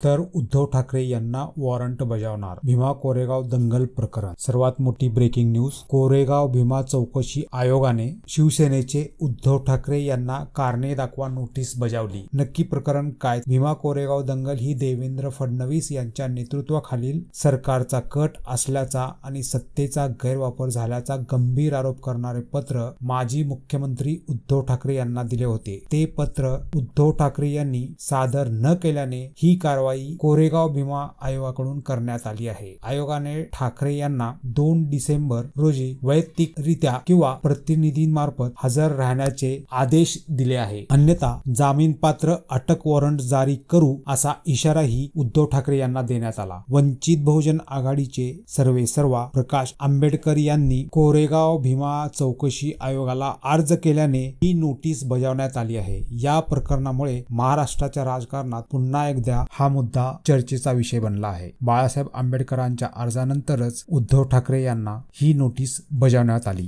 तर उद्धव ठाकरे यांना वॉरंट बजावणार. भीमा कोरेगाव दंगल प्रकरण. सर्वात मोठी ब्रेकिंग न्यूज. कोरेगाव भीमा चौकशी आयोगाने शिवसेनेचे उद्धव ठाकरे यांना कारणे दाखवा नोटीस बजावली. नक्की प्रकरण काय? भीमा कोरेगाव दंगल ही देवेंद्र फडणवीस यांच्या नेतृत्वाखालील सरकारचा कट असल्याचा आणि सत्तेचा गैरवापर झाल्याचा गंभीर आरोप करणारे पत्र माजी मुख्यमंत्री उद्धव ठाकरे यांना दिले होते. ते पत्र उद्धव ठाकरे यांनी सादर न केल्याने ही कारवाई कोरेगाव भीमा आयोगाकडून करण्यात आली आहे. आयोगाने ठाकरे यांना 2 डिसेंबर रोजी वैयक्तिकरित्या किंवा प्रतिनिधींमार्फत हजर राहण्याचे आदेश दिले आहे. अन्यथा जामीनपात्र अटक वॉरंट जारी करू असा इशाराही उद्धव ठाकरे यांना देण्यात आला. वंचित बहुजन आघाडीचे सर्वेसर्वा प्रकाश आंबेडकर यांनी कोरेगाव भीमा चौकशी आयोगाला अर्ज केल्याने ही नोटीस बजावण्यात आली आहे. या प्रकरणामुळे महाराष्ट्राच्या राजकारणात पुन्हा एकदा हा मुद्दा चर्चेचा विषय बनला आहे. बाळासाहेब आंबेडकरांच्या अर्जानंतरच उद्धव ठाकरे यांना ही नोटीस बजावण्यात आली.